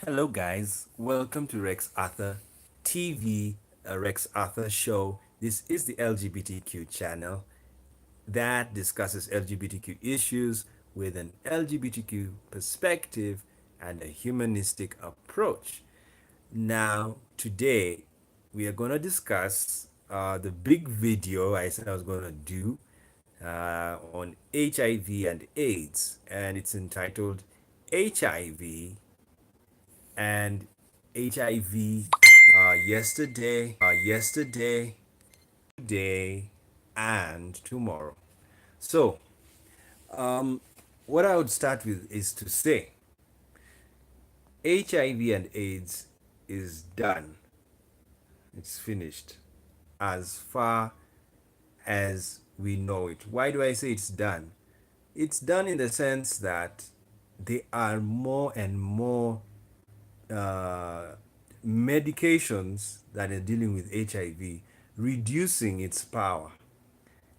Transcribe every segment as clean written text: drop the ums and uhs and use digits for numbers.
Hello, guys. Welcome to Rex Arthur TV, Rex Arthur Show. This is the LGBTQ channel that discusses LGBTQ issues with an LGBTQ perspective and a humanistic approach. Now, today, we are going to discuss the big video I said I was going to do on HIV and AIDS, and it's entitled HIV and HIV yesterday, today, and tomorrow. So, what I would start with is to say HIV and AIDS is done, it's finished as far as we know it. Why do I say it's done? It's done in the sense that there are more and more uh, medications that are dealing with HIV, reducing its power.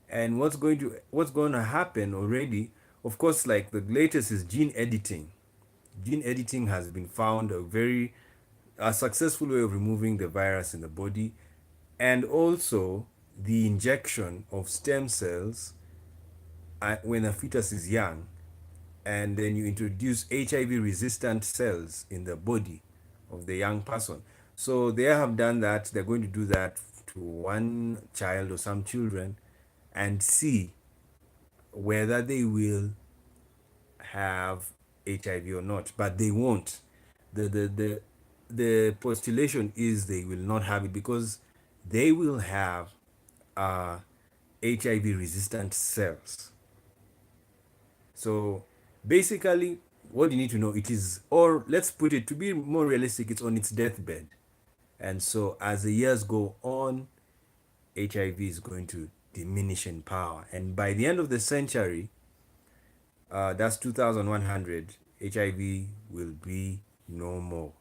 And what's going to happen already? Of course, like the latest is gene editing. Gene editing has been found a successful way of removing the virus in the body, and also the injection of stem cells when a fetus is young, and then you introduce HIV resistant cells in the body of the young person. So they have done that. They're going to do that to one child or some children and see whether they will have HIV or not. But they won't. The postulation is they will not have it because they will have uh, HIV resistant cells. So basically, what you need to know, it is, or let's put it to be more realistic, it's on its deathbed. And so as the years go on, HIV is going to diminish in power. And by the end of the century, that's 2100, HIV will be no more.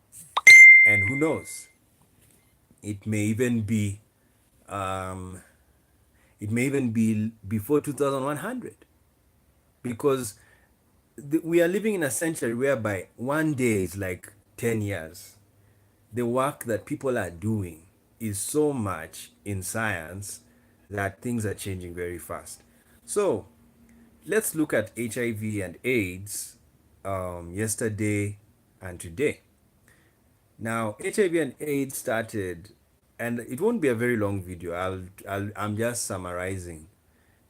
And who knows? It may even be, um, it may even be before 2100, because we are living in a century whereby one day is like 10 years. The work that people are doing is so much in science that things are changing very fast. So let's look at HIV and AIDS yesterday and today. Now, HIV and AIDS started, and it won't be a very long video. I'm just summarizing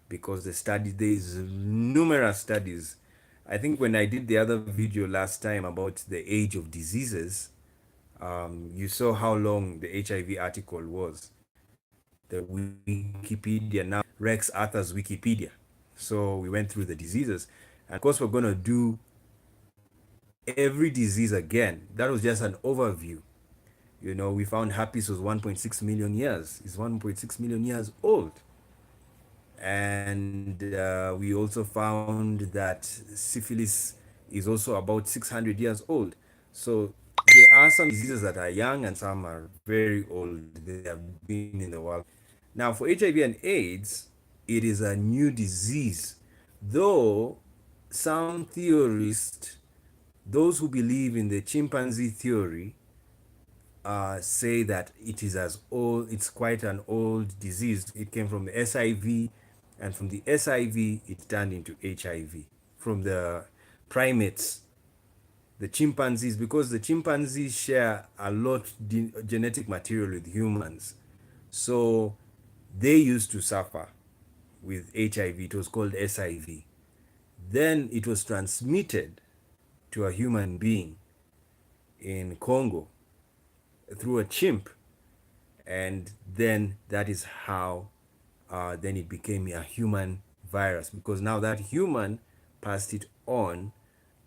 because there's numerous studies. I think when I did the other video last time about the age of diseases, you saw how long the HIV article was. The Wikipedia, now Rex Arthur's Wikipedia. So we went through the diseases. And of course, we're going to do every disease again. That was just an overview. You know, we found herpes was 1.6 million years. It's 1.6 million years old. And we also found that syphilis is also about 600 years old. So there are some diseases that are young and some are very old. They have been in the world. Now, for HIV and AIDS, it is a new disease, though some theorists, those who believe in the chimpanzee theory, say that it is as old, it's quite an old disease. It came from the SIV, and from the SIV, it turned into HIV. From the primates, the chimpanzees, because the chimpanzees share a lot genetic material with humans. So they used to suffer with HIV. It was called SIV. Then it was transmitted to a human being in Congo through a chimp, and then that is how then it became a human virus, because now that human passed it on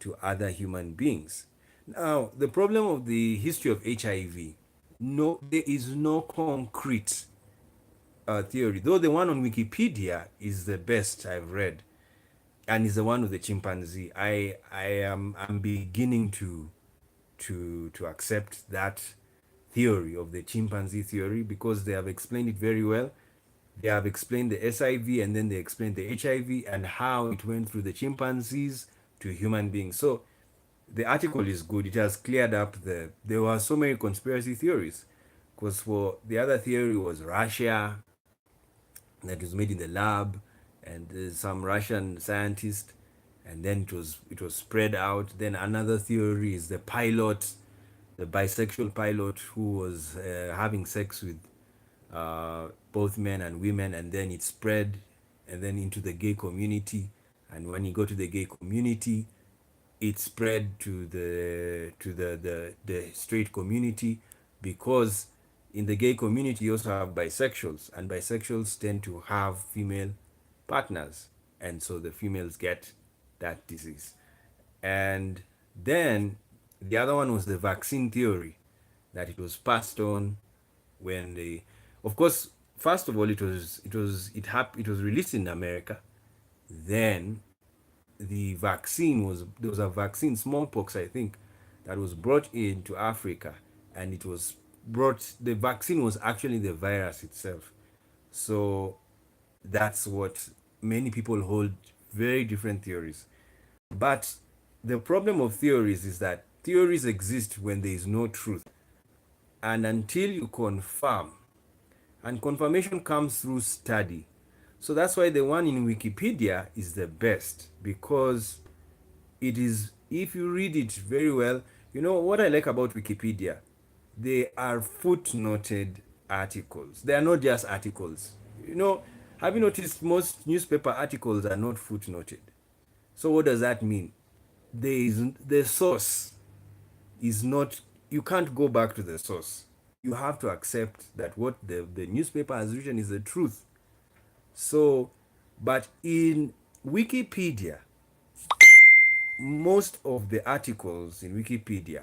to other human beings. Now, the problem of the history of HIV, no, there is no concrete theory, though the one on Wikipedia is the best I've read, and is the one with the chimpanzee. I'm beginning to accept that theory of the chimpanzee theory, because they have explained it very well. They have explained the SIV, and then they explained the HIV and how it went through the chimpanzees to human beings. So the article is good. It has cleared up there were so many conspiracy theories. Because for the other theory was Russia, that was made in the lab, and some Russian scientist, and then it was spread out. Then another theory is the pilot, the bisexual pilot who was having sex with both men and women, and then it spread, and then into the gay community. And when you go to the gay community, it spread to the straight community, because in the gay community you also have bisexuals, and bisexuals tend to have female partners, and so the females get that disease. And then the other one was the vaccine theory, that it was passed on when they, of course, first of all, it was released in America. Then the vaccine was there was a vaccine, smallpox, I think, that was brought into Africa, and it was brought. The vaccine was actually the virus itself. So that's what many people hold very different theories. But the problem of theories is that theories exist when there is no truth, and until you confirm, and confirmation comes through study. So that's why the one in Wikipedia is the best, because it is, if you read it very well, what I like about Wikipedia, they are footnoted articles. They are not just articles. Have you noticed most newspaper articles are not footnoted? So what does that mean? The source is not, you can't go back to the source. You have to accept that what the newspaper has written is the truth. So, but in Wikipedia, most of the articles in Wikipedia,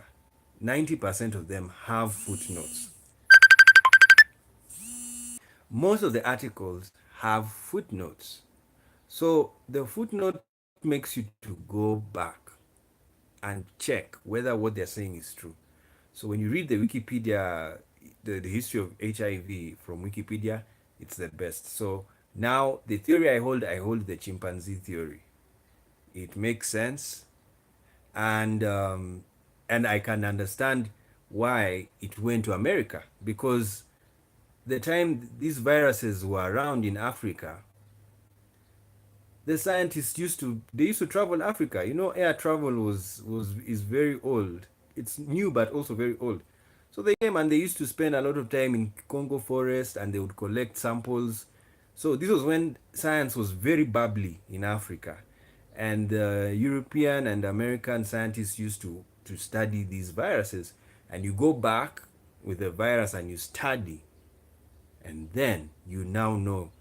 90% of them have footnotes. Most of the articles have footnotes. So the footnote makes you to go back and check whether what they're saying is true. So when you read the Wikipedia, the history of HIV from Wikipedia, it's the best. So now the theory I hold the chimpanzee theory. It makes sense, and I can understand why it went to America, because the time these viruses were around in Africa, the scientists used to travel Africa. Air travel was is very old. It's new but also very old. So they came and they used to spend a lot of time in Congo forest, and they would collect samples. So this was when science was very bubbly in Africa, and European and American scientists used to study these viruses. And you go back with the virus and you study, and then you now know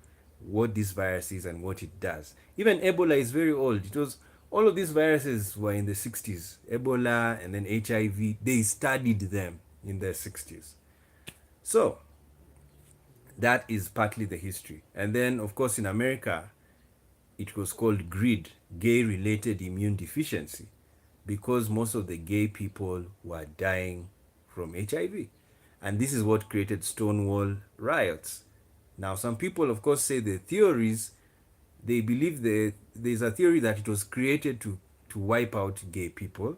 what this virus is and what it does. Even Ebola is very old. It was All of these viruses were in the 60s. Ebola and then HIV, they studied them in the 60s. So that is partly the history. And then, of course, in America, it was called GRID, gay related immune deficiency, because most of the gay people were dying from HIV. And this is what created Stonewall riots. Now, some people, of course, say the theories, they believe there's a theory that it was created to wipe out gay people,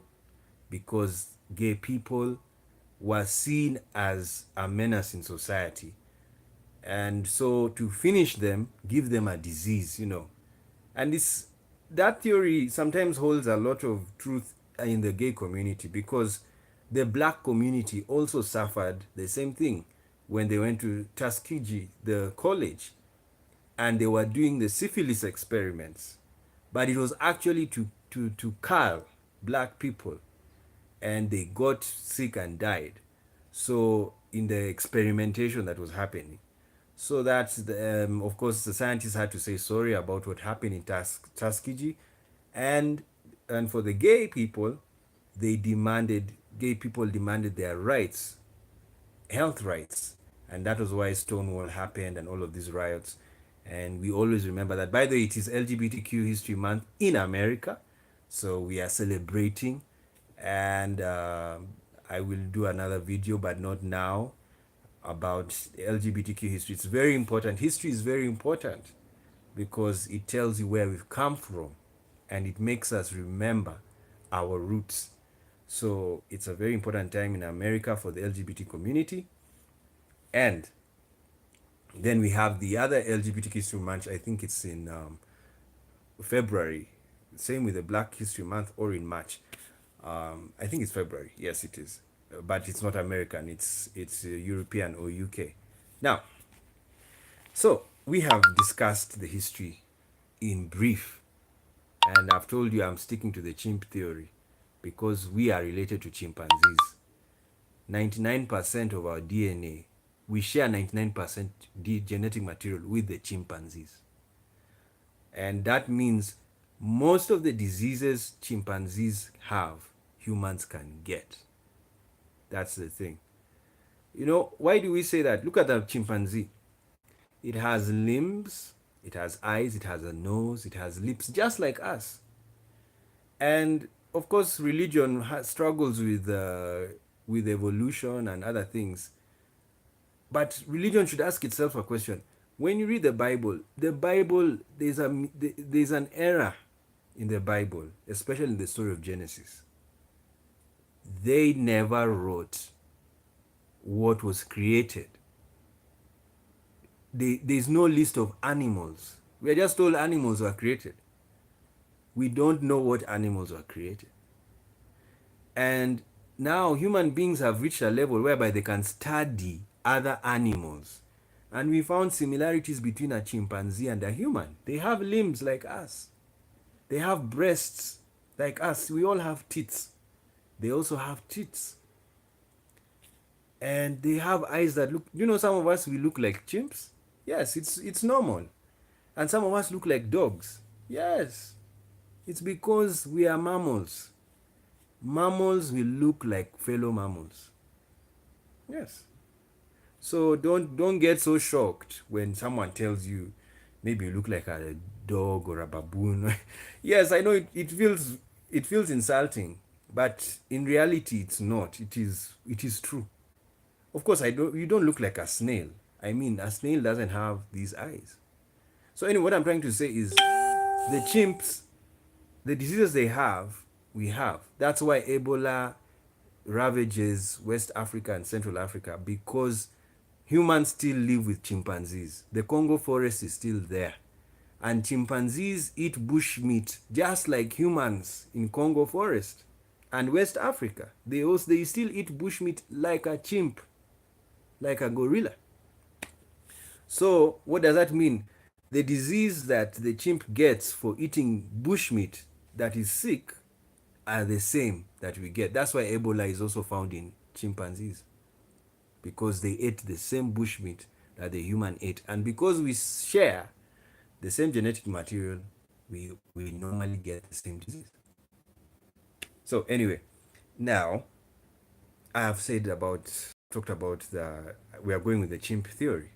because gay people were seen as a menace in society. And so to finish them, give them a disease. And that theory sometimes holds a lot of truth in the gay community, because the black community also suffered the same thing when they went to Tuskegee, the college, and they were doing the syphilis experiments. But it was actually to cull black people, and they got sick and died. So in the experimentation that was happening. So that's of course the scientists had to say sorry about what happened in Tuskegee, and for the gay people demanded their rights, health rights, and that was why Stonewall happened and all of these riots. And we always remember that. By the way, it is LGBTQ History Month in America, so we are celebrating, and I will do another video, but not now, about LGBTQ history. It's very important. History is very important because it tells you where we've come from, and it makes us remember our roots. So it's a very important time in America for the LGBT community. And then we have the other LGBT History Month. I think it's in February. Same with the Black History Month, or in March. I think it's February. Yes, it is. But it's not American. It's European or UK. Now, so we have discussed the history in brief, and I've told you I'm sticking to the chimp theory because we are related to chimpanzees. 99% of our DNA, we share 99% genetic material with the chimpanzees. And that means most of the diseases chimpanzees have, humans can get. That's the thing. You know, why do we say that? Look at the chimpanzee. It has limbs, it has eyes, it has a nose, it has lips, just like us. And of course, religion struggles with evolution and other things. But religion should ask itself a question. When you read the Bible, there's an error in the Bible, especially in the story of Genesis. They never wrote what was created. There's no list of animals. We are just told animals were created. We don't know what animals were created. And now human beings have reached a level whereby they can study other animals. And we found similarities between a chimpanzee and a human. They have limbs like us. They have breasts like us. We all have teeth. They also have teeth. And they have eyes that look, some of us, we look like chimps. Yes, it's normal. And some of us look like dogs. Yes. It's because we are mammals. Mammals will look like fellow mammals. Yes. So don't get so shocked when someone tells you maybe you look like a dog or a baboon. Yes, I know it feels insulting, but in reality it's not. It is true. Of course, I don't you don't look like a snail. I mean, a snail doesn't have these eyes. So anyway, what I'm trying to say is the chimps, the diseases they have, we have. That's why Ebola ravages West Africa and Central Africa, because humans still live with chimpanzees. The Congo forest is still there. And chimpanzees eat bush meat just like humans in Congo forest and West Africa. They still eat bush meat like a chimp, like a gorilla. So what does that mean? The disease that the chimp gets for eating bushmeat that is sick are the same that we get. That's why Ebola is also found in chimpanzees, because they ate the same bushmeat that the human ate. And because we share the same genetic material, we normally get the same disease. So anyway, now I have talked about we are going with the chimp theory.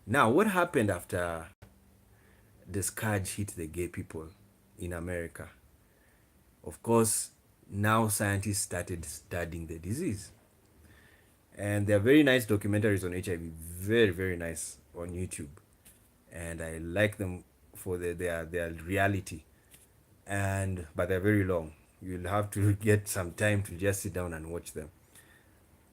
Now, what happened after the scourge hit the gay people in America? Of course, now scientists started studying the disease. And there are very nice documentaries on HIV, very, very nice on YouTube. And I like them for their reality. But they're very long. You'll have to get some time to just sit down and watch them.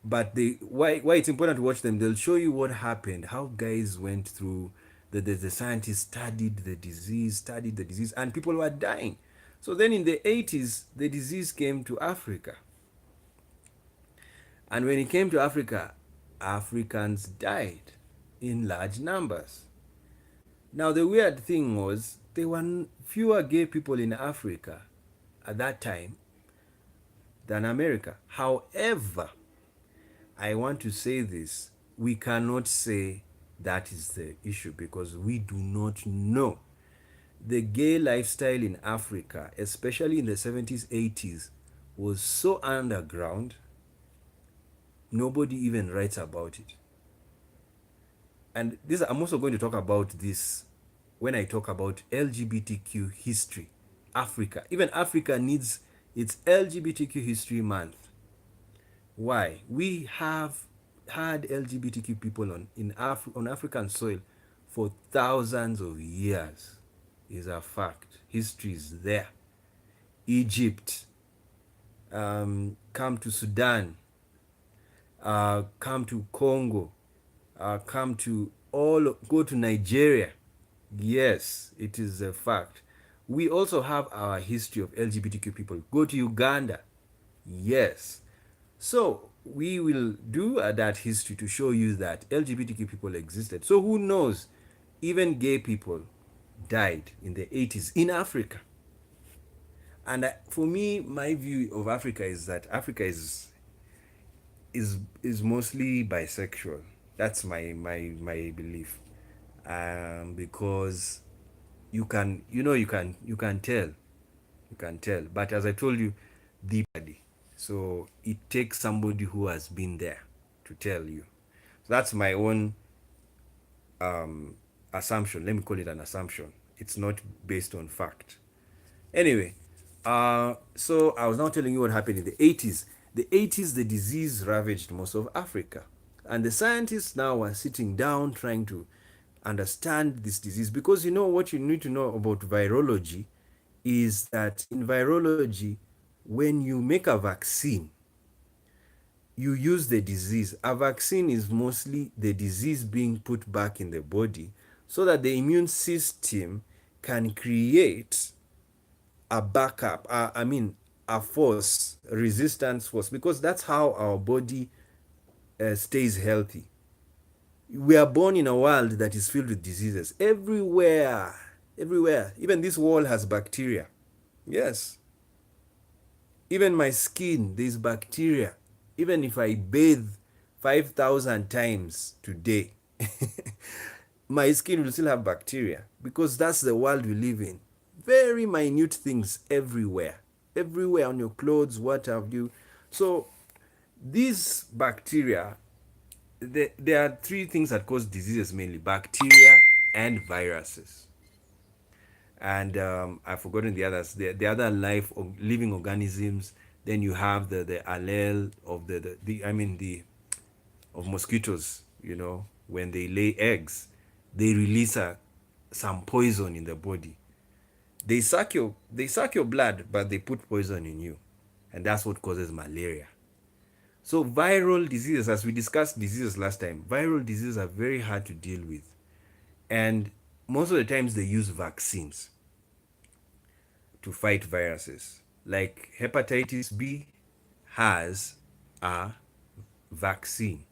But why it's important to watch them, they'll show you what happened, how guys went through the scientists studied the disease, and people were dying. So then in the 80s, the disease came to Africa. And when it came to Africa, Africans died in large numbers. Now, the weird thing was there were fewer gay people in Africa at that time than America. However, I want to say this, we cannot say that is the issue because we do not know. The gay lifestyle in Africa, especially in the 70s, 80s, was so underground, nobody even writes about it. And I'm also going to talk about this when I talk about LGBTQ history. Africa. Even Africa needs its LGBTQ history month. Why? We have had LGBTQ people on African soil for thousands of years. Is a fact. History is there. Egypt, come to Sudan, come to Congo, come to go to Nigeria. Yes, it is a fact. We also have our history of LGBTQ people. Go to Uganda. Yes. So we will do that history to show you that LGBTQ people existed. So who knows? Even gay people died in the 80s in Africa. And for me, my view of Africa is that Africa is mostly bisexual. That's my belief. Because you can tell, but as I told you, the body, so it takes somebody who has been there to tell you. So that's my own assumption. Let me call it an assumption. It's not based on fact. Anyway, so I was now telling you what happened in the 80s. The 80s, the disease ravaged most of Africa. And the scientists now are sitting down trying to understand this disease, because you know what you need to know about virology is that in virology, when you make a vaccine, you use the disease. A vaccine is mostly the disease being put back in the body so that the immune system can create a backup, a force, resistance force, because that's how our body stays healthy. We are born in a world that is filled with diseases everywhere, everywhere. Even this wall has bacteria. Yes, even my skin, there's bacteria. Even if I bathe 5,000 times today, my skin will still have bacteria, because that's the world we live in. Very minute things everywhere, everywhere on your clothes, what have you. So, these bacteria, there are three things that cause diseases mainly: bacteria and viruses. And I've forgotten the others. The other living organisms. Then you have the allele of the I mean the of mosquitoes. When they lay eggs, they release some poison in the body. They suck your blood, but they put poison in you, and that's what causes malaria. So viral diseases, as we discussed diseases last time, viral diseases are very hard to deal with, and most of the times they use vaccines to fight viruses. Like hepatitis B has a vaccine.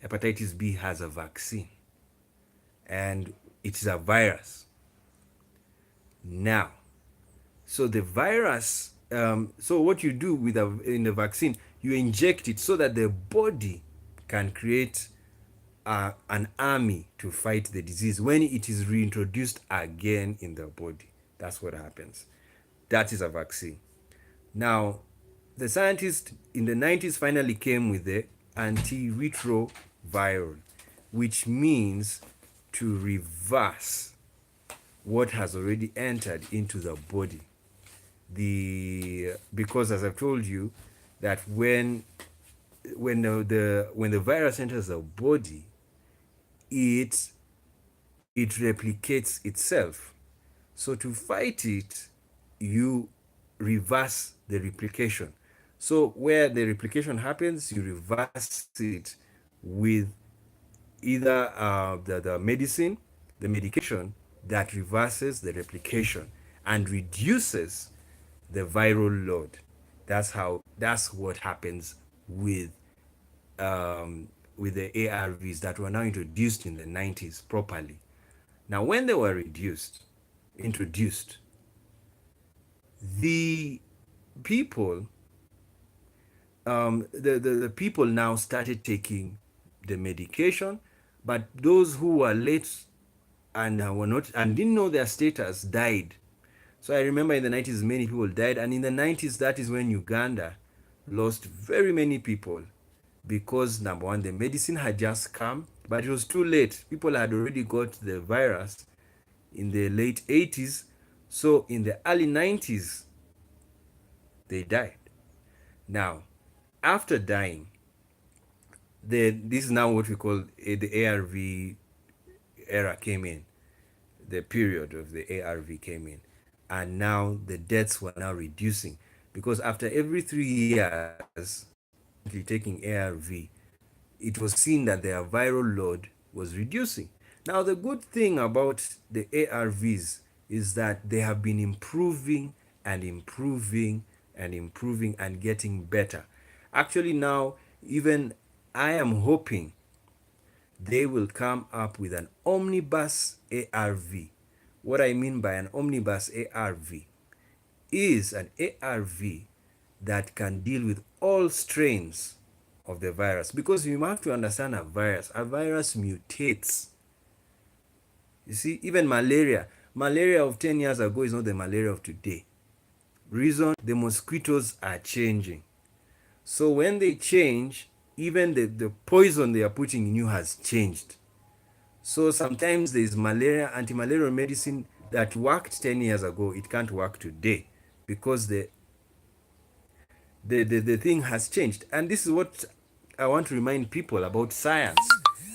Hepatitis B has a vaccine, and it's a virus. Now, so the virus, so what you do in the vaccine, you inject it so that the body can create an army to fight the disease when it is reintroduced again in the body. That's what happens. That is a vaccine. Now, the scientists in the 90s finally came with the antiretroviral, which means to reverse what has already entered into the body. Because as I've told you, that when the virus enters the body, it it replicates itself. So to fight it, you reverse the replication. So where the replication happens, you reverse it with either the medication that reverses the replication and reduces the viral load. That's what happens with the ARVs that were now introduced in the 90s properly. Now, when they were introduced, the people, the people now started taking the medication, but those who were late and were not and didn't know their status died. So I remember in the 90s many people died, and in the 90s that is when Uganda lost very many people, because number one, the medicine had just come, but it was too late. People had already got the virus in the late 80s. So in the early 90s, they died. Now, after dying, this is now what we call the ARV era came in. The period of the ARV came in. And now the deaths were now reducing. because after every 3 years, taking ARV, it was seen that their viral load was reducing. Now, the good thing about the ARVs is that they have been improving and improving and improving and getting better. Actually, now, even I am hoping they will come up with an omnibus ARV. What I mean by an omnibus ARV is an ARV that can deal with all strains of the virus, because you have to understand a virus mutates. You see, even malaria of 10 years ago is not the malaria of today. Reason, the mosquitoes are changing. So when they change, even the poison they are putting in you has changed. So sometimes there is malaria, anti-malarial medicine that worked 10 years ago, it can't work today because the thing has changed. And this is what I want to remind people about science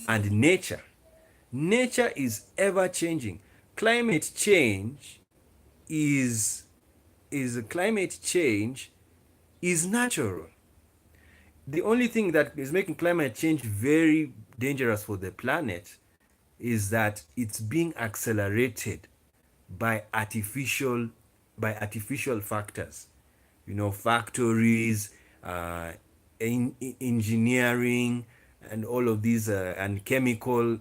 and nature. Nature is ever changing. Climate change is climate change is natural. The only thing that is making climate change very dangerous for the planet is that it's being accelerated by artificial factors. You know, factories, uh, engineering, and all of these, and chemical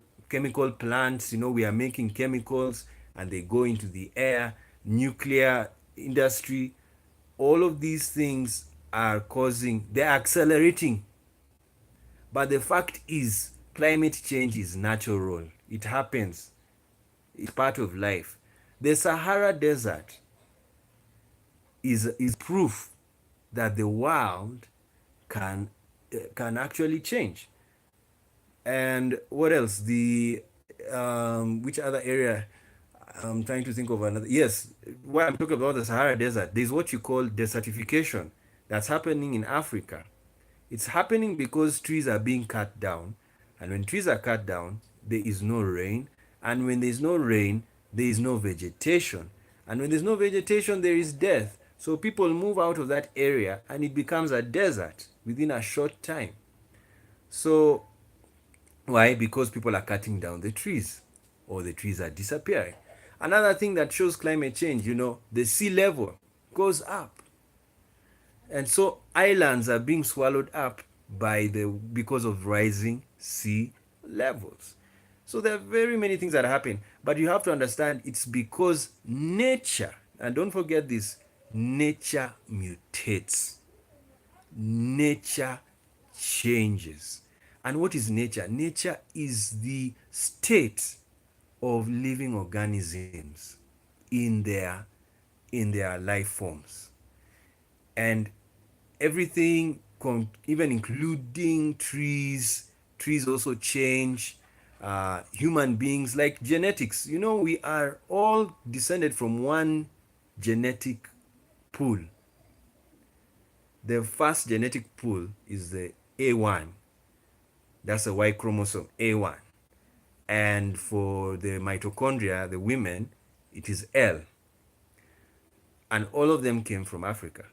plants. You know, we are making chemicals and they go into the air. Nuclear industry, all of these things are causing, they're accelerating. But the fact is, climate change is natural. It happens. It's part of life. The Sahara Desert is proof that the world can actually change. And what else? The which other area? I'm trying to think of another. Yes, why I'm talking about the Sahara Desert, there's what you call desertification that's happening in Africa. It's happening because trees are being cut down, and when trees are cut down, there is no rain, and when there is no rain, there is no vegetation, and when there's no vegetation, there is death. So people move out of that area, and it becomes a desert within a short time. So why? Because people are cutting down the trees, or the trees are disappearing. Another thing that shows climate change, you know, the sea level goes up. And so islands are being swallowed up by the because of rising sea levels. So there are very many things that happen, but you have to understand it's because nature, and don't forget this, nature mutates. Nature changes. And what is nature? Nature is the state of living organisms in their life forms. And everything, even including trees also change. Human beings, like genetics, you know, we are all descended from one genetic pool. The first genetic pool is the A1. That's a Y chromosome, A1. And for the mitochondria, the women, it is L. And all of them came from Africa.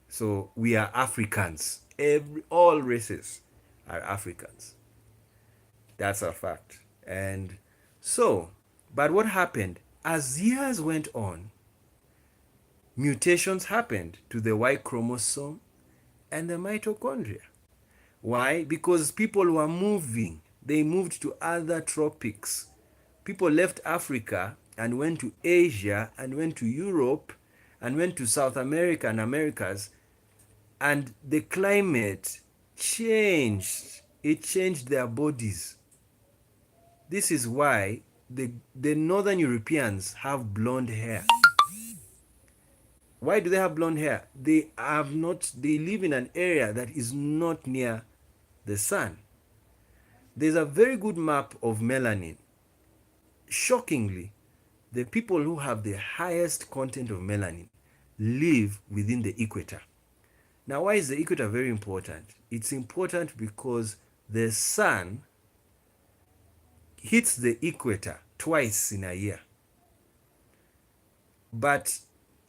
So we are Africans. All races are Africans. That's a fact. And so, but what happened? As years went on, mutations happened to the Y chromosome and the mitochondria. Why? Because people were moving. They moved to other tropics. People left Africa and went to Asia and went to Europe and went to South America and Americas, and the climate changed. It changed their bodies. This is why the northern Europeans have blonde hair. Why do they have blonde hair? They live in an area that is not near the sun. There's a very good map of melanin. Shockingly, the people who have the highest content of melanin live within the equator. Now, why is the equator very important? It's important because the sun hits the equator twice in a year. But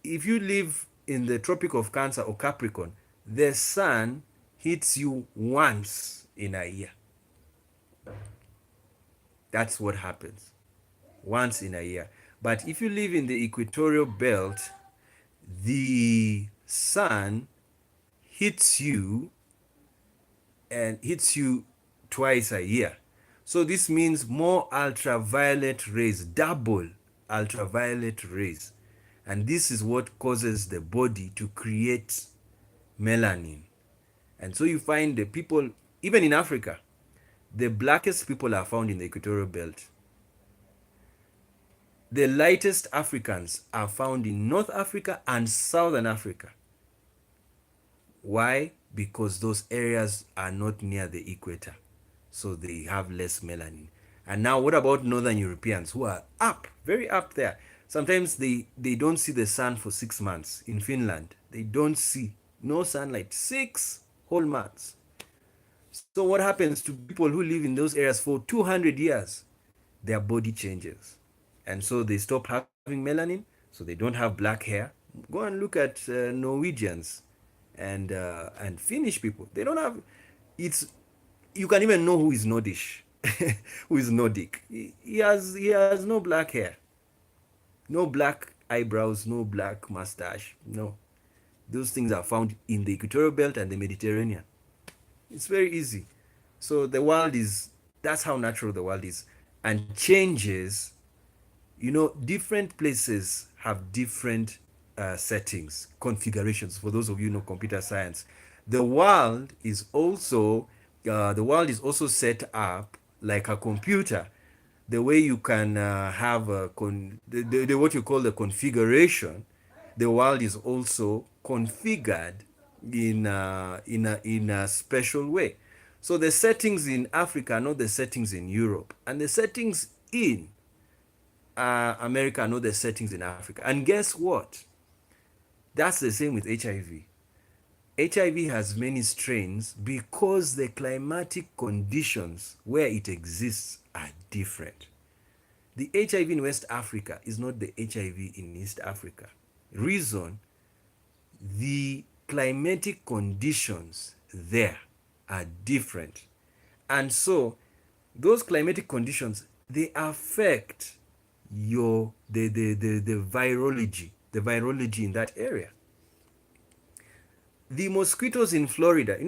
if you live in the Tropic of Cancer or Capricorn, the sun hits you once in a year. That's what happens. Once in a year. But if you live in the equatorial belt, the sun hits you and hits you twice a year. So this means more ultraviolet rays, double ultraviolet rays. And this is what causes the body to create melanin. And so you find the people, even in Africa, the blackest people are found in the equatorial belt. The lightest Africans are found in North Africa and Southern Africa. Why? Because those areas are not near the equator, so they have less melanin. And now what about Northern Europeans who are up, very up there? Sometimes they don't see the sun for 6 months. In Finland, they don't see no sunlight, 6 whole months. So what happens to people who live in those areas for 200 years? Their body changes. And so they stop having melanin, so they don't have black hair. Go and look at Norwegians and Finnish people. They don't have, it's, you can even know who is Nordish, who is Nordic. He has no black hair, no black eyebrows, no black mustache. No, those things are found in the equatorial belt and the Mediterranean. It's very easy. So the world is, that's how natural the world is, and changes. Different places have different settings, configurations. For those of you who know computer science, the world is also set up like a computer. The way you can have what you call the configuration, the world is also configured in a special way. So the settings in Africa are not the settings in Europe, and the settings in America are not the settings in Africa. And guess what? That's the same with HIV. HIV has many strains because the climatic conditions where it exists are different. The HIV in West Africa is not the HIV in East Africa. Reason, the climatic conditions there are different. And so those climatic conditions, they affect the virology in that area. The mosquitoes in Florida,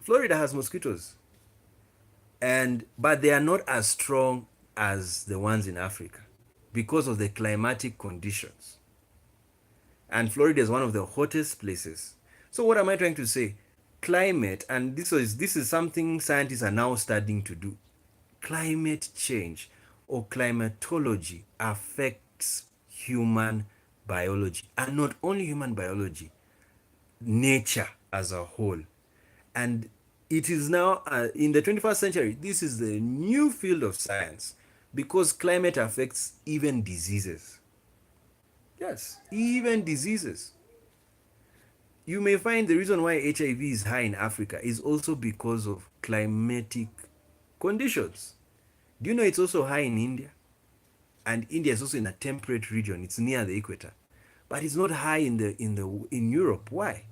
Florida has mosquitoes, but they are not as strong as the ones in Africa because of the climatic conditions. And Florida is one of the hottest places. So what am I trying to say? Climate, and this is something scientists are now starting to do. Climate change or climatology affects human biology, and not only human biology, nature as a whole. And it is now in the 21st century, this is the new field of science, because climate affects even diseases. Yes, even diseases. You may find the reason why HIV is high in Africa is also because of climatic conditions. Do you know it's also high in India? And India is also in a temperate region. It's near the equator. But it's not high in Europe. Why?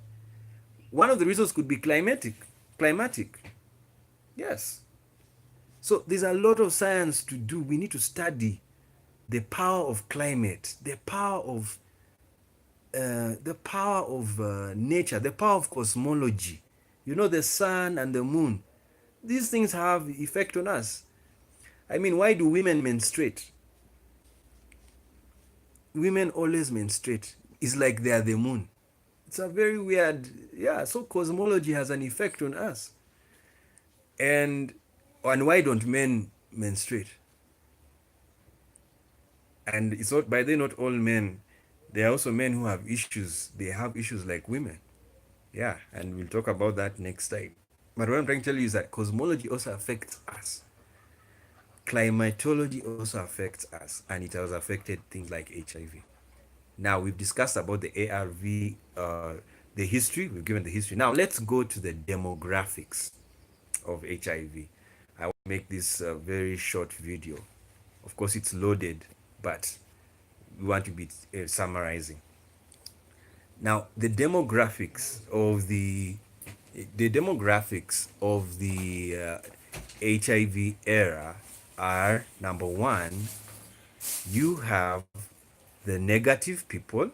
One of the reasons could be climatic. Yes. So there's a lot of science to do. We need to study the power of climate, the power of nature, the power of cosmology. The sun and the moon. These things have effect on us. I mean, why do women menstruate? Women always menstruate. It's like they are the moon. It's a very weird, so cosmology has an effect on us. And why don't men menstruate? And it's not, by the way, not all men. There are also men who have issues. They have issues like women. Yeah, and we'll talk about that next time. But what I'm trying to tell you is that cosmology also affects us. Climatology also affects us, and it has affected things like HIV. Now, we've discussed about the ARV, the history. We've given the history. Now, let's go to the demographics of HIV. I will make this a very short video. Of course, it's loaded, but we want to be summarizing. Now, the demographics of the HIV era are: number one, you have the negative people.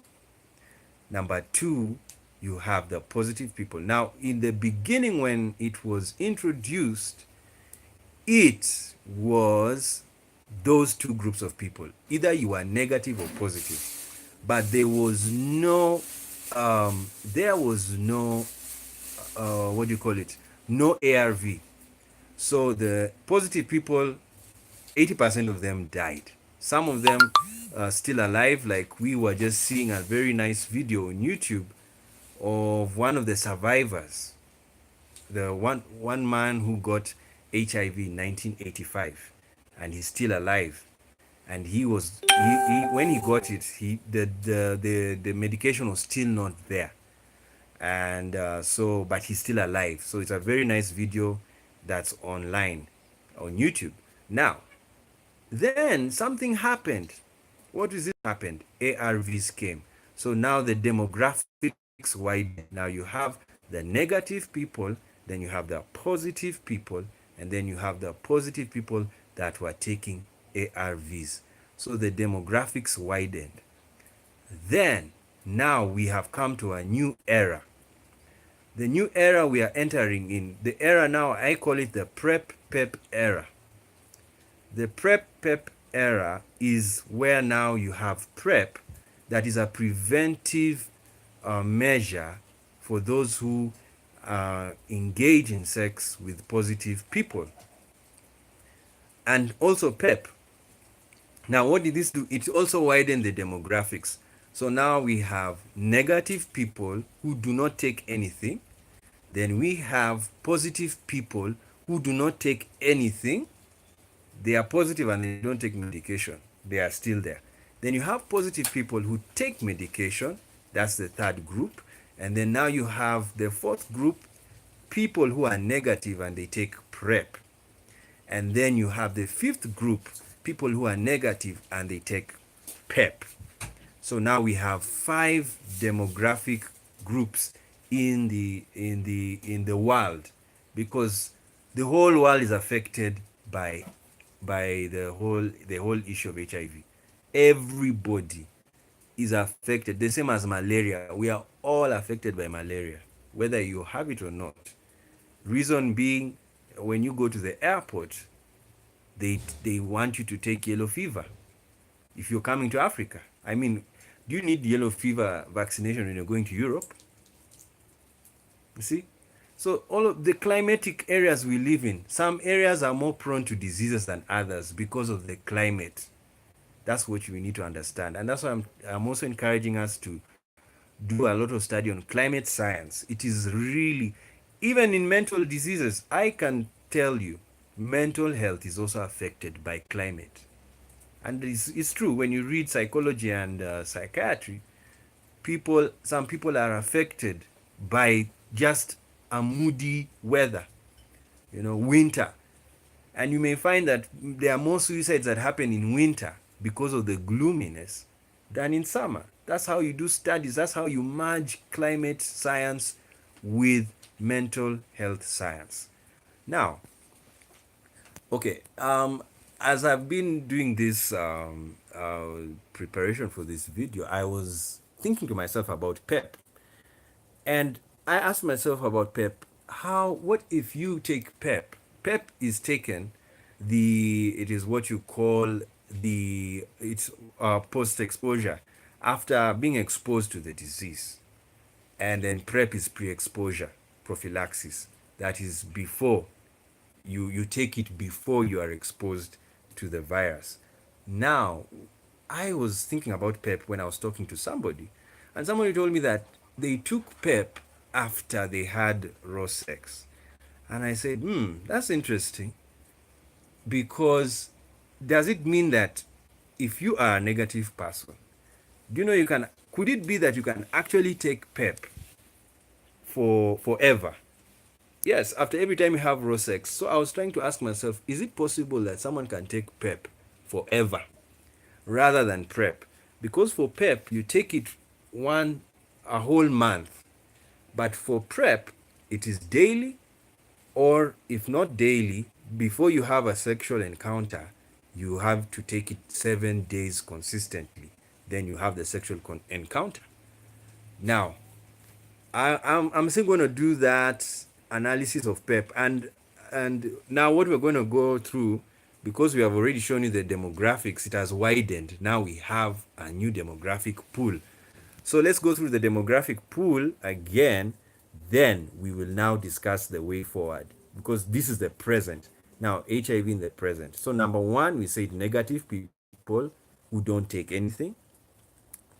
Number two, you have the positive people. Now, in the beginning, when it was introduced, it was those two groups of people. Either you are negative or positive, but there was no what do you call it? No ARV. So the positive people, 80% of them died. Some of them are still alive. Like, we were just seeing a very nice video on YouTube of one of the survivors, the one man who got HIV in 1985, and he's still alive. And when he got it, the medication was still not there, and but he's still alive. So it's a very nice video that's online on YouTube. Now, then something happened. What is it happened? ARVs came. So now the demographics widened. Now you have the negative people, then you have the positive people, and then you have the positive people that were taking ARVs. So the demographics widened. Then, now we have come to a new era. The new era we are entering in, the era now, I call it the PrEP-PEP era. The PrEP-PEP era is where now you have PrEP, that is a preventive measure for those who engage in sex with positive people. And also PEP. Now, what did this do? It also widened the demographics. So now we have negative people who do not take anything. Then we have positive people who do not take anything. They are positive and they don't take medication. They are still there. Then you have positive people who take medication. That's the third group. And then now you have the fourth group, people who are negative and they take PrEP. And then you have the fifth group, people who are negative and they take PEP. So now we have 5 demographic groups in the world, because the whole world is affected by the whole issue of HIV. Everybody is affected. The same as malaria. We are all affected by malaria, whether you have it or not. Reason being, when you go to the airport, they want you to take yellow fever if you're coming to Africa. I mean, do you need yellow fever vaccination when you're going to Europe? You see? So all of the climatic areas we live in, some areas are more prone to diseases than others because of the climate. That's what we need to understand. And that's why I'm also encouraging us to do a lot of study on climate science. It is really, even in mental diseases, I can tell you, mental health is also affected by climate. And it's true, when you read psychology and psychiatry, some people are affected by just a moody weather, winter. And you may find that there are more suicides that happen in winter because of the gloominess than in summer. That's how you do studies. That's how you merge climate science with mental health science. Now, okay, as I've been doing this preparation for this video, I was thinking to myself about PEP. And I asked myself about PEP. What if you take PEP? PEP is taken, it is what you call it's post exposure, after being exposed to the disease. And then PrEP is pre exposure prophylaxis. That is before you take it, before you are exposed to the virus. Now, I was thinking about PEP when I was talking to somebody, and somebody told me that they took PEP after they had raw sex. And I said, that's interesting, because does it mean that if you are a negative person, do you know could it be that you can actually take PEP for forever? Yes, after every time you have raw sex. So I was trying to ask myself, is it possible that someone can take PEP forever rather than PrEP? Because for PEP, you take it a whole month. But for PrEP, it is daily, or if not daily, before you have a sexual encounter, you have to take it 7 days consistently. Then you have the sexual encounter. Now, I'm still going to do that analysis of PEP, and now what we're going to go through, because we have already shown you the demographics, it has widened. Now we have a new demographic pool. So let's go through the demographic pool again. Then we will now discuss the way forward, because this is the present. Now, HIV in the present. So number one, we said negative people who don't take anything.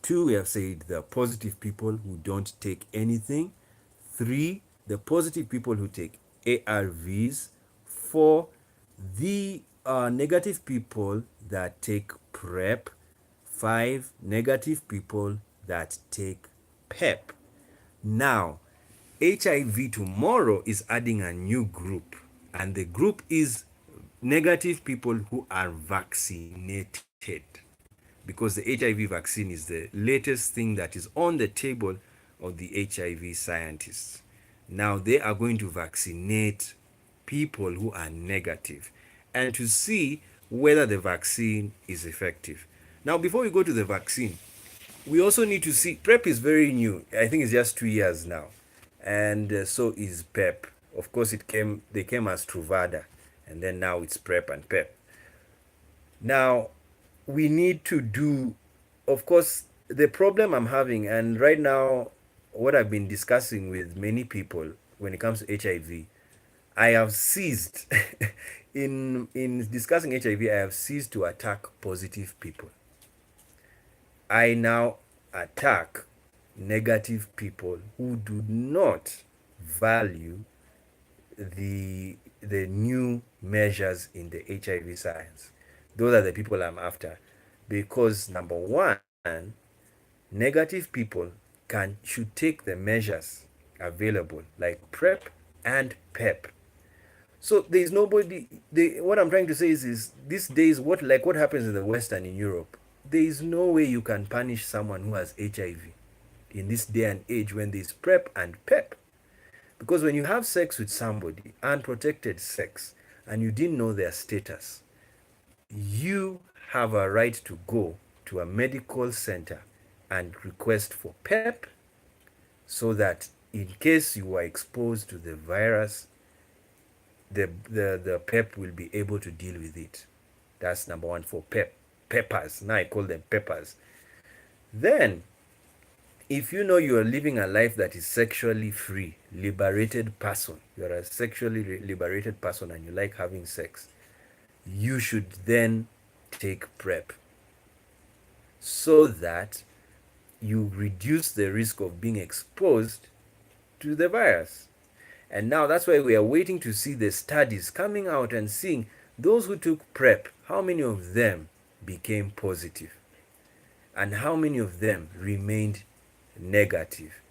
Two, we have said the positive people who don't take anything. Three, the positive people who take ARVs. Four, the negative people that take PrEP. Five, negative people that take PEP. Now, HIV tomorrow is adding a new group, and the group is negative people who are vaccinated, because the HIV vaccine is the latest thing that is on the table of the HIV scientists. Now they are going to vaccinate people who are negative and to see whether the vaccine is effective. Now, before we go to the vaccine, we also need to see PrEP is very new. I think it's just 2 years now, and so is PEP. Of course, they came as Truvada, and then now it's PrEP and PEP. Now, we need to do, of course, the problem I'm having, and right now, what I've been discussing with many people when it comes to HIV, I have ceased in discussing HIV. I have ceased to attack positive people. I now attack negative people who do not value the new measures in the HIV science. Those are the people I'm after, because number one, negative people should take the measures available like PrEP and PEP. So there is nobody. What I'm trying to say is these days, what happens in the West and in Europe, there is no way you can punish someone who has HIV in this day and age when there is PrEP and PEP. Because when you have sex with somebody, unprotected sex, and you didn't know their status, you have a right to go to a medical center and request for PEP, so that in case you are exposed to the virus, the PEP will be able to deal with it. That's number one for PEPers. Now I call them PEPers. Then, if you know you are living a life that is sexually free, liberated person, you're a sexually liberated person and you like having sex, you should then take PrEP, so that you reduce the risk of being exposed to the virus. And now that's why we are waiting to see the studies coming out and seeing those who took PrEP, how many of them became positive and how many of them remained negative.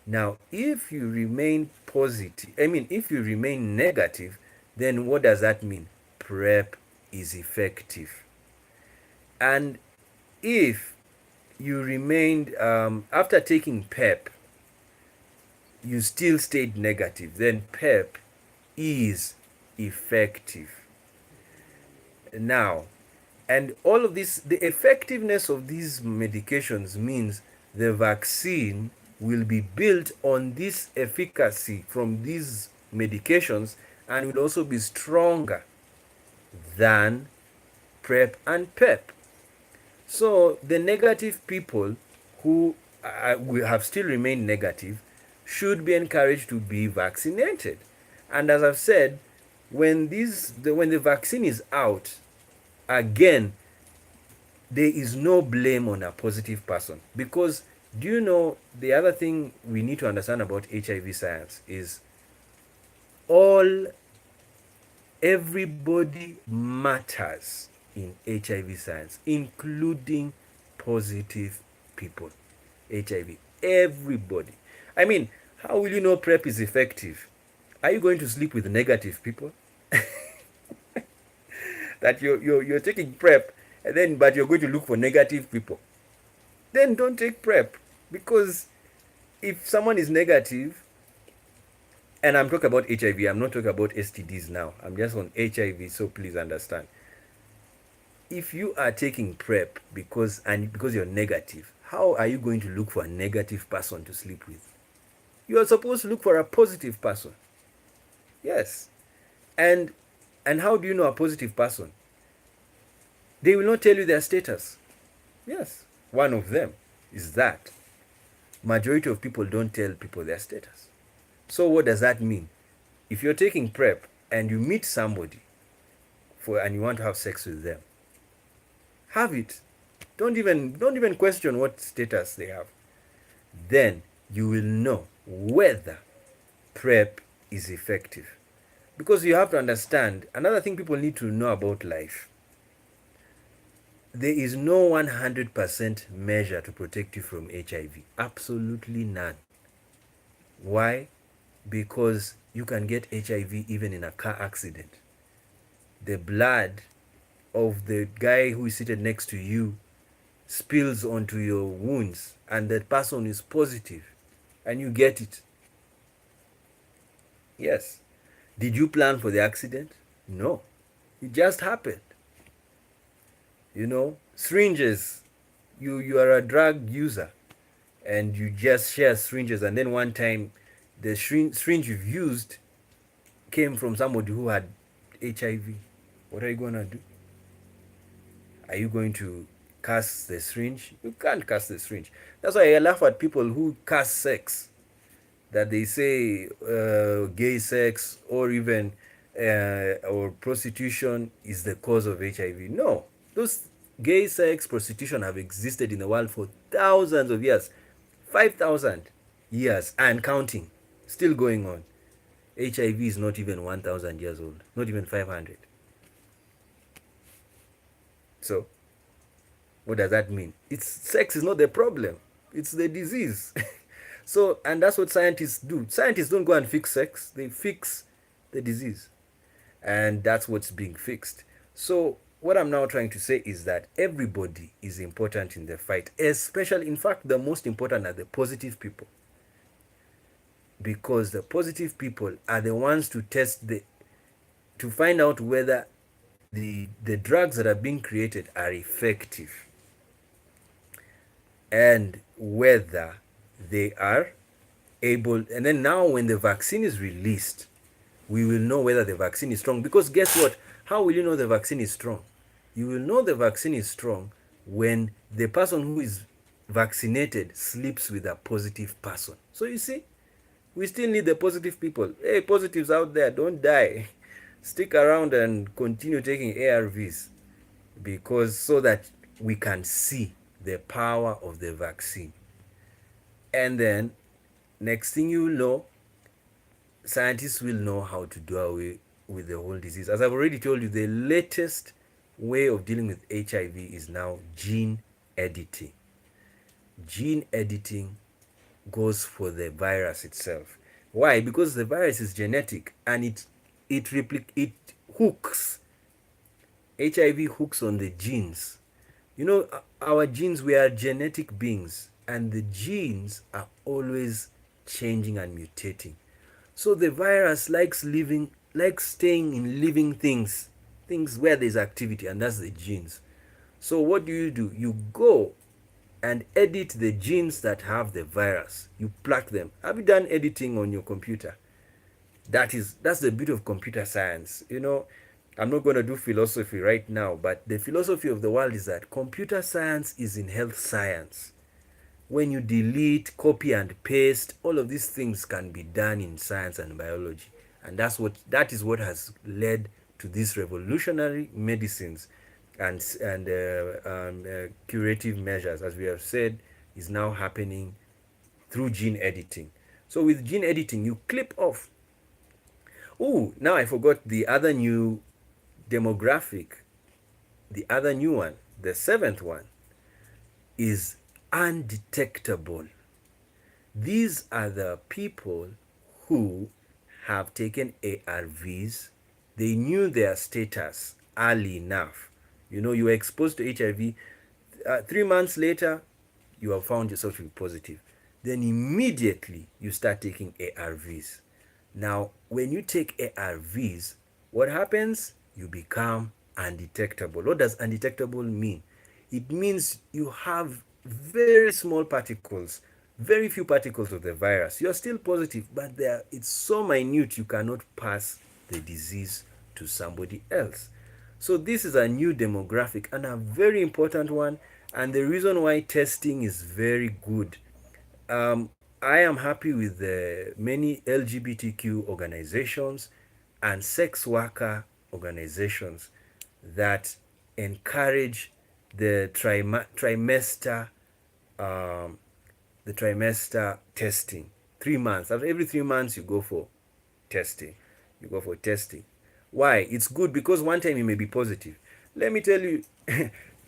Now, if you remain positive, if you remain negative, then what does that mean? PrEP is effective. And if you remained, after taking PEP, you still stayed negative, then PEP is effective. Now, and all of this, the effectiveness of these medications means the vaccine will be built on this efficacy from these medications and will also be stronger than PrEP and PEP. So the negative people who will have still remained negative should be encouraged to be vaccinated. And as I've said, when the vaccine is out, again, there is no blame on a positive person. Because do you know, the other thing we need to understand about HIV science is everybody matters in HIV science, including positive people. HIV, everybody. How will you know PrEP is effective? Are you going to sleep with negative people? That you're taking PrEP, but you're going to look for negative people. Then don't take PrEP, because if someone is negative, and I'm talking about HIV, I'm not talking about STDs now. I'm just on HIV, so please understand. If you are taking PrEP because you're negative, how are you going to look for a negative person to sleep with? You are supposed to look for a positive person. Yes. And how do you know a positive person? They will not tell you their status. Yes. One of them is that majority of people don't tell people their status. So what does that mean? If you're taking PrEP and you meet somebody and you want to have sex with them, have it. Don't even question what status they have. Then you will know whether PrEP is effective. Because you have to understand another thing people need to know about life. There is no 100% measure to protect you from HIV. Absolutely none. Why? Because you can get HIV even in a car accident. The blood of the guy who is seated next to you spills onto your wounds and that person is positive and you get it. Yes. Did you plan for the accident? No. It just happened. Syringes. You are a drug user and you just share syringes, and then one time the syringe you've used came from somebody who had HIV. What are you going to do? Are you going to curse the syringe? You can't curse the syringe. That's why I laugh at people who curse sex. That they say gay sex or even or prostitution is the cause of HIV. No, those gay sex, prostitution have existed in the world for thousands of years, 5,000 years and counting, still going on. HIV is not even 1,000 years old, not even 500. So, what does that mean? Sex is not the problem, it's the disease. So, and that's what scientists do. Scientists don't go and fix sex, they fix the disease. And that's what's being fixed. So, what I'm now trying to say is that everybody is important in the fight, especially, in fact, the most important are the positive people. Because the positive people are the ones to to find out whether the drugs that are being created are effective and whether they are able. And then now when the vaccine is released, we will know whether the vaccine is strong. Because guess what? How will you know the vaccine is strong? You will know the vaccine is strong when the person who is vaccinated sleeps with a positive person. So you see, we still need the positive people. Hey, positives out there, don't die. Stick around and continue taking ARVs, because so that we can see the power of the vaccine. And then next thing you know, scientists will know how to do away with the whole disease. As I've already told you, the latest way of dealing with HIV is now gene editing. Gene editing goes for the virus itself. Why? Because the virus is genetic and it hooks. HIV hooks on the genes. Our genes, we are genetic beings, and the genes are always changing and mutating. So the virus likes staying in living things where there's activity, and that's the genes. So what do? You go and edit the genes that have the virus. You pluck them. Have you done editing on your computer? That's the beauty of computer science. I'm not going to do philosophy right now, but the philosophy of the world is that computer science is in health science. When you delete, copy and paste, all of these things can be done in science and biology. And that is what has led to these revolutionary medicines and curative measures, as we have said, is now happening through gene editing. So with gene editing, you clip off. Oh, now I forgot the other new demographic. The other new one, the seventh one, is undetectable. These are the people who have taken ARVs. They knew their status early enough. You were exposed to HIV. 3 months later, you have found yourself to be positive. then immediately you start taking ARVs. Now, when you take ARVs, what happens? You become undetectable. What does undetectable mean? It means you have very small particles, very few particles of the virus. You're still positive, but it's so minute you cannot pass the disease to somebody else. So this is a new demographic and a very important one, and the reason why testing is very good. I am happy with the many LGBTQ organizations and sex worker organizations that encourage the trimester um, the trimester testing. 3 months. After every 3 months, you go for testing. You go for testing. Why? It's good because one time you may be positive. Let me tell you,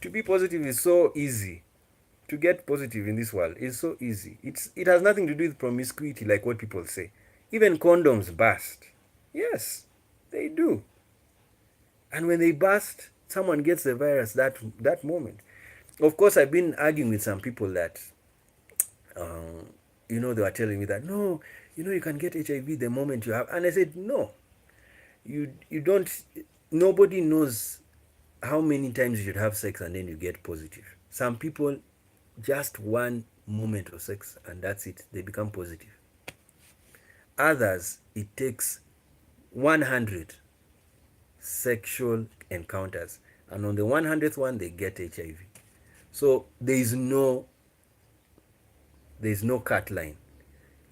to be positive is so easy. To get positive in this world is so easy. It has nothing to do with promiscuity like what people say. Even condoms burst. Yes, they do. And when they burst, someone gets the virus that moment. Of course, I've been arguing with some people that they were telling me that no, you can get HIV the moment you have, and I said no, you don't. Nobody knows how many times you should have sex and then you get positive. Some people, just one moment of sex and that's it, they become positive. Others, it takes 100 sexual encounters, and on the 100th one they get HIV. So there is no cut line.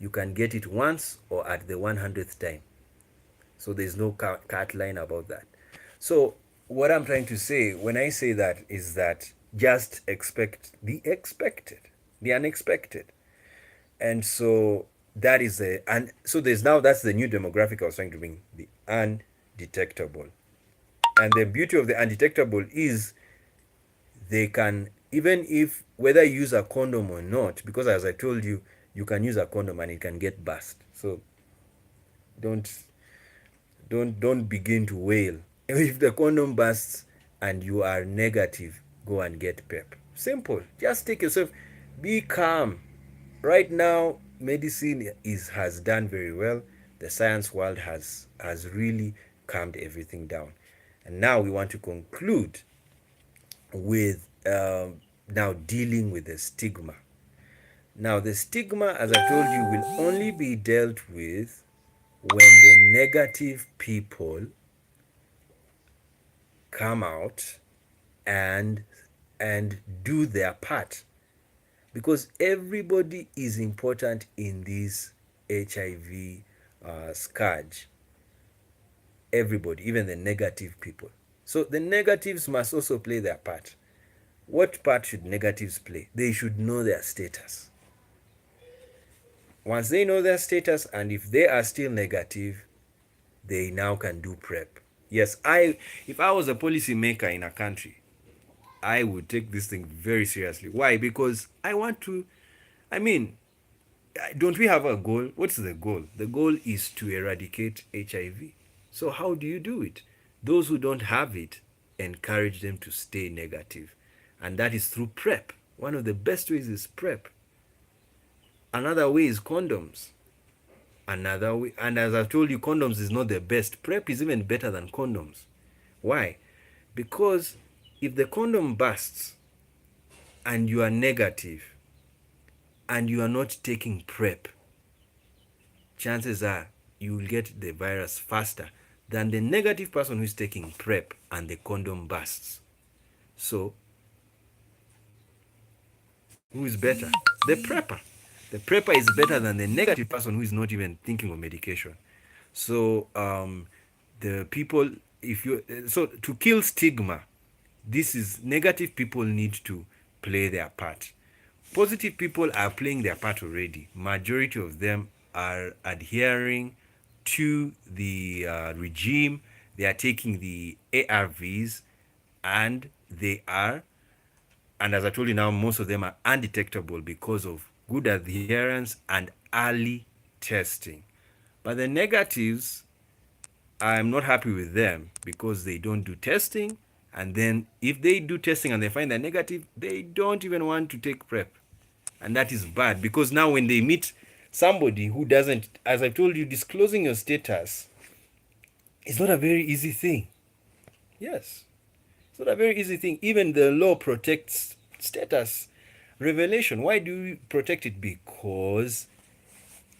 You can get it once or at the 100th time. So there's no cut line about that. So what I'm trying to say when I say that is that just expect the expected, the unexpected. And so that's the new demographic I was trying to bring, the undetectable. And the beauty of the undetectable is they can, even if whether you use a condom or not, because as I told you, you can use a condom and it can get burst. So don't don't begin to wail. If the condom bursts and you are negative, go and get PEP. Simple. Just take yourself, be calm. Right now, medicine has done very well. The science world has really calmed everything down. And now we want to conclude with now dealing with the stigma. Now, the stigma, as I told you, will only be dealt with when the negative people come out and do their part, because everybody is important in this HIV scourge. Everybody, even the negative people. So the negatives must also play their part. What part should negatives play? They should know their status. Once they know their status, and if they are still negative, they now can do PrEP. Yes, if I was a policy maker in a country, I would take this thing very seriously. Why? Because I want to, I mean, don't we have a goal? What's the goal? The goal is to eradicate HIV. So how do you do it? Those who don't have it, encourage them to stay negative. And that is through PrEP. One of the best ways is PrEP. Another way is condoms. Another way, and as I've told you, condoms is not the best. PrEP is even better than condoms. Why? Because if the condom bursts and you are negative and you are not taking PrEP, chances are you will get the virus faster than the negative person who is taking PrEP and the condom bursts. So, who is better? The prepper. The prepper is better than the negative person who is not even thinking of medication. So, the people, if you so to kill stigma, this is negative people need to play their part. Positive people are playing their part already. Majority of them are adhering to the regime. They are taking the ARVs, and as I told you now, most of them are undetectable because of good adherence and early testing. But the negatives, I'm not happy with them because they don't do testing. And then if they do testing and they find they're negative, they don't even want to take PrEP. And that is bad, because now when they meet somebody who doesn't, as I've told you, disclosing your status is not a very easy thing. Yes, it's not a very easy thing. Even the law protects status revelation. Why do we protect it? Because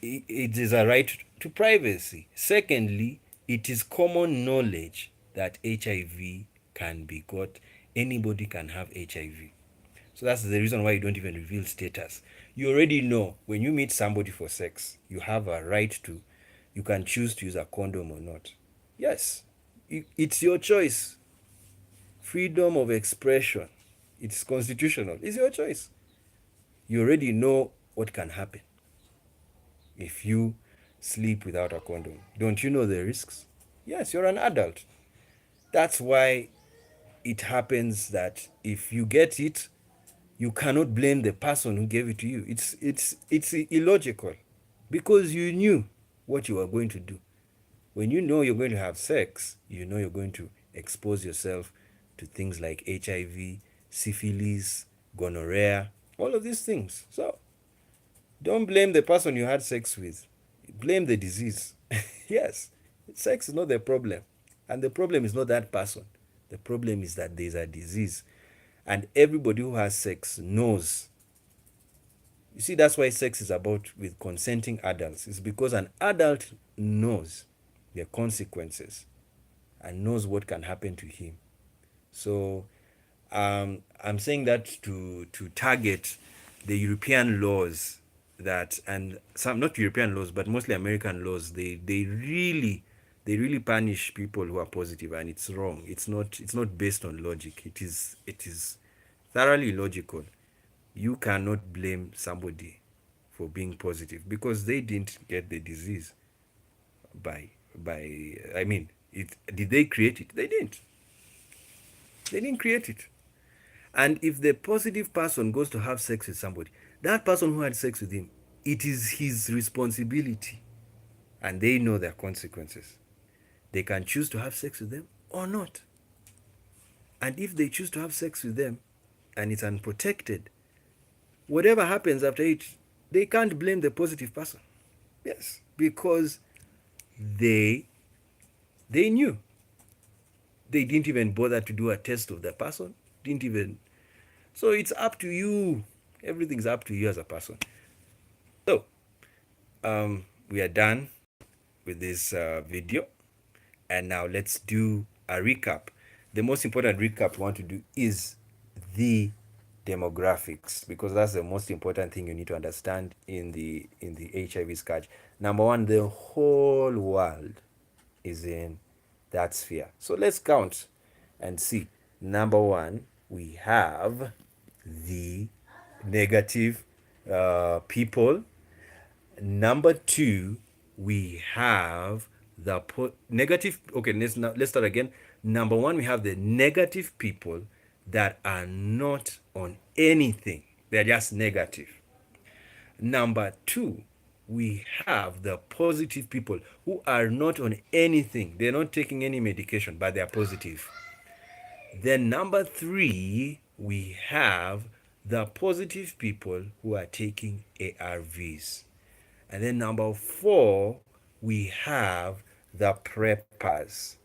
it is a right to privacy. Secondly, it is common knowledge that HIV can be got. Anybody can have HIV. So that's the reason why you don't even reveal status. You already know when you meet somebody for sex, you have a right to, you can choose to use a condom or not. Yes, it's your choice. Freedom of expression. It's constitutional. It's your choice. You already know what can happen if you sleep without a condom. Don't you know the risks? Yes, you're an adult. That's why it happens that if you get it, you cannot blame the person who gave it to you. It's illogical, because you knew what you were going to do. When you know you're going to have sex, you know you're going to expose yourself to things like HIV, syphilis, gonorrhea, all of these things. So don't blame the person you had sex with. Blame the disease. Yes, sex is not the problem. And the problem is not that person. The problem is that there's a disease. And everybody who has sex knows. You see, that's why sex is about with consenting adults. It's because an adult knows the consequences and knows what can happen to him. So I'm saying that to target the European laws that, and some not European laws but mostly American laws, they really punish people who are positive, and it's wrong. It's not based on logic. It is thoroughly illogical. You cannot blame somebody for being positive because they didn't get the disease by I mean, did they create it? They didn't create it. And if the positive person goes to have sex with somebody, that person who had sex with him, it is his responsibility. And they know their consequences. They can choose to have sex with them or not. And if they choose to have sex with them and it's unprotected, whatever happens after it, they can't blame the positive person. Yes, because they knew. They didn't even bother to do a test of the person. Didn't even. So it's up to you. Everything's up to you as a person. So we are done with this video, and now let's do a recap. The most important recap we want to do is the demographics, because that's the most important thing you need to understand in the HIV scourge. Number one, the whole world is in that sphere. So let's count and see. Number one, we have the negative people. Number two, we have the negative. Okay, let's start again. Number one, we have the negative people that are not on anything. They're just negative. Number two, we have the positive people who are not on anything. They're not taking any medication, but they're positive. Then number three, we have the positive people who are taking ARVs. And then number four, we have the preppers,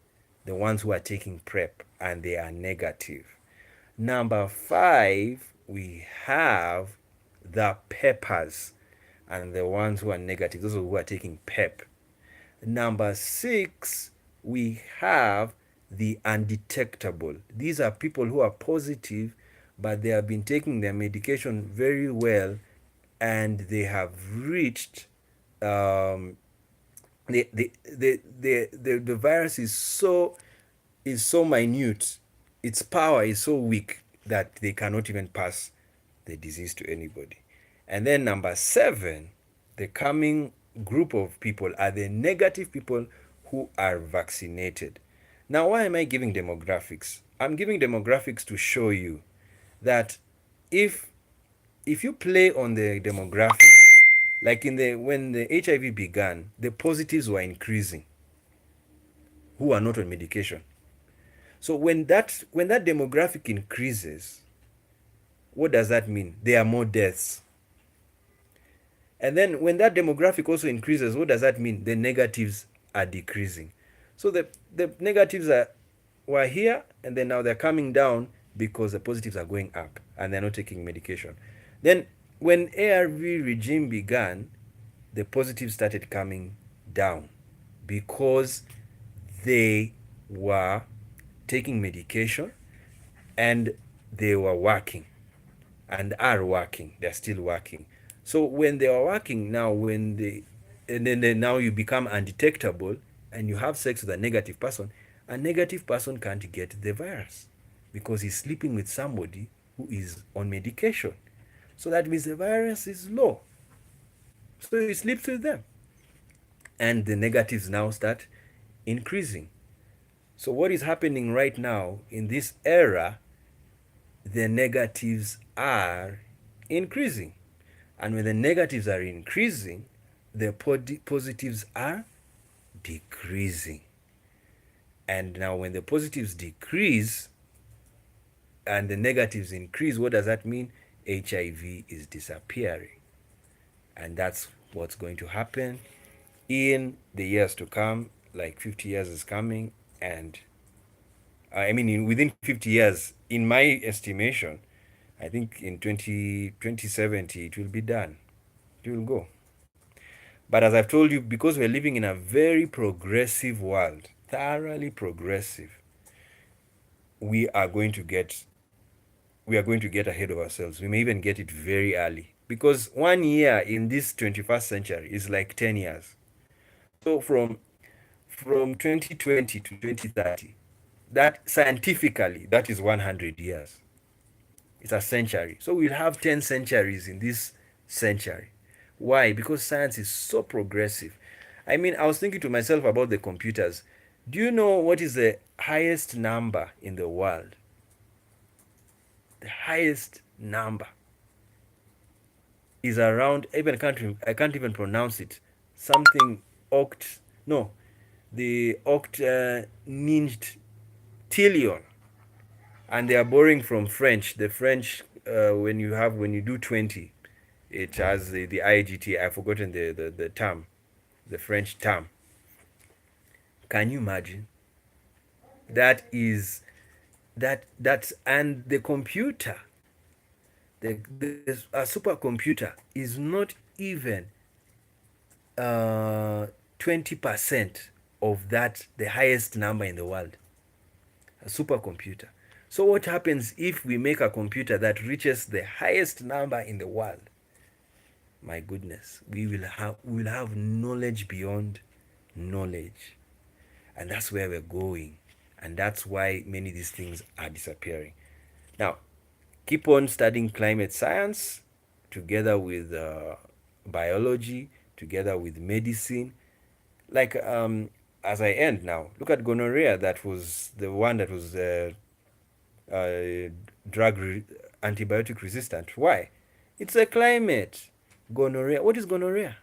the ones who are taking PrEP and they are negative. Number five, we have the peppers and the ones who are negative, those who are taking PEP. Number six, we have the undetectable. These are people who are positive, but they have been taking their medication very well, and they have reached the virus is so minute, its power is so weak that they cannot even pass the disease to anybody. And then number seven, the coming group of people are the negative people who are vaccinated. Now, why am I giving demographics? I'm giving demographics to show you that if you play on the demographics, like when the HIV began, the positives were increasing who are not on medication. So when that demographic increases, what does that mean? There are more deaths. And then when that demographic also increases, what does that mean? The negatives are decreasing. So the negatives are were here, and then now they're coming down because the positives are going up and they're not taking medication. Then when ARV regime began, the positives started coming down because they were taking medication and they were working and are working. They're still working. So when they are working now, when they and then now you become undetectable and you have sex with a negative person can't get the virus because he's sleeping with somebody who is on medication. So that means the virus is low. So he sleeps with them. And the negatives now start increasing. So what is happening right now in this era, the negatives are increasing. And when the negatives are increasing, the positives are decreasing. And now when the positives decrease and the negatives increase, what does that mean? HIV is disappearing. And that's what's going to happen in the years to come. Like 50 years is coming, and I mean, within 50 years, in my estimation, I think in 2070, it will be done. It will go. But as I've told you, because we're living in a very progressive world, thoroughly progressive, we are going to get we are going to get ahead of ourselves. We may even get it very early. Because 1 year in this 21st century is like 10 years. So from 2020 to 2030, that scientifically, that is 100 years. It's a century. So we'll have 10 centuries in this century. Why? Because science is so progressive. I mean, I was thinking to myself about the computers. Do you know what is the highest number in the world? The highest number is around, even I can't even pronounce it. Something oct, no, the octantillion, and they are borrowing from French. The French, when you do 20, it has the IGT. I've forgotten the term, the French term. Can you imagine? That is that's and the computer, a supercomputer is not even 20% of that, the highest number in the world, a supercomputer. So what happens if we make a computer that reaches the highest number in the world? My goodness, we will have knowledge beyond knowledge. And that's where we're going. And that's why many of these things are disappearing. Now, keep on studying climate science together with biology, together with medicine. Like, as I end now, look at gonorrhea. That was the one that was uh, antibiotic resistant. Why? It's a climate. Gonorrhea. What is gonorrhea?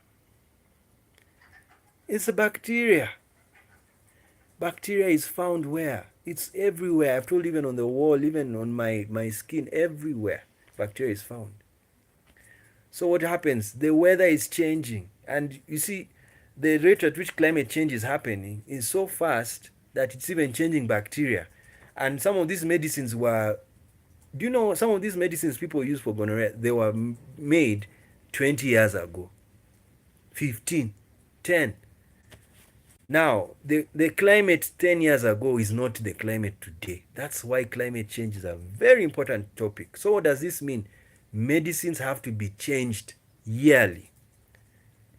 It's a bacteria. Bacteria is found where? It's everywhere. I've told, even on the wall, even on my skin, everywhere. Bacteria is found. So what happens? The weather is changing. And you see, the rate at which climate change is happening is so fast that it's even changing bacteria. And some of these medicines were, do you know, some of these medicines people use for gonorrhea, they were made 20 years ago, 15, 10. Now, the climate 10 years ago is not the climate today. That's why climate change is a very important topic. So what does this mean? Medicines have to be changed yearly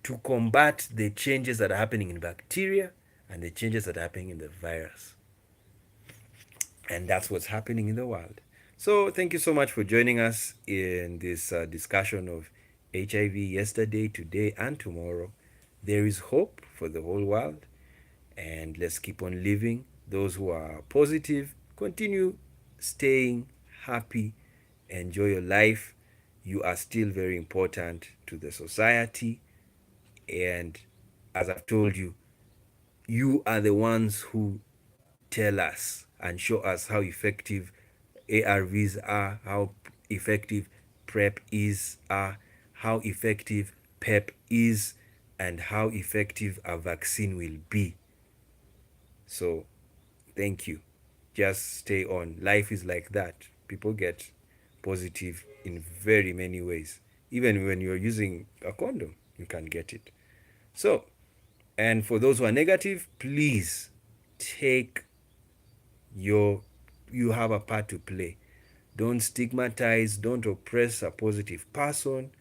to combat the changes that are happening in bacteria and the changes that are happening in the virus. And that's what's happening in the world. So thank you so much for joining us in this discussion of HIV yesterday, today, and tomorrow. There is hope for the whole world, and let's keep on living. Those who are positive, continue staying happy, enjoy your life. You are still very important to the society, and as I've told you, you are the ones who tell us and show us how effective ARVs are, how effective PrEP is, how effective PEP is and how effective a vaccine will be. So, thank you. Just stay on. Life is like that. People get positive in very many ways. Even when you're using a condom, you can get it. So, and for those who are negative, please take your you have a part to play. Don't stigmatize, don't oppress a positive person,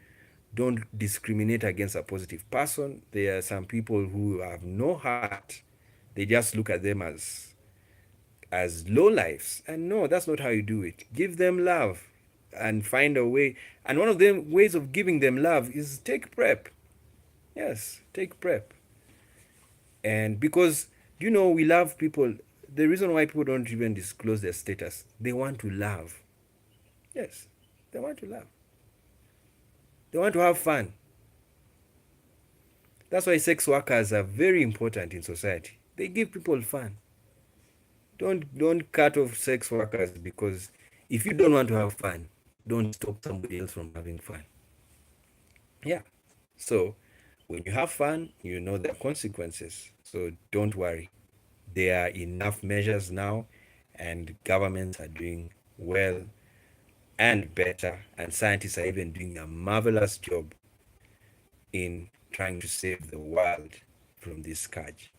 don't discriminate against a positive person. There are some people who have no heart. They just look at them as low lives. And no, that's not how you do it. Give them love and find a way. And one of the ways of giving them love is take PrEP. Yes, take PrEP. And because, we love people. The reason why people don't even disclose their status, they want to love. Yes, they want to love. They want to have fun. That's why sex workers are very important in society. They give people fun. Don't cut off sex workers, because if you don't want to have fun, don't stop somebody else from having fun. Yeah. So when you have fun, you know there are consequences. So don't worry. There are enough measures now, and governments are doing well and better, and scientists are even doing a marvelous job in trying to save the world from this scourge.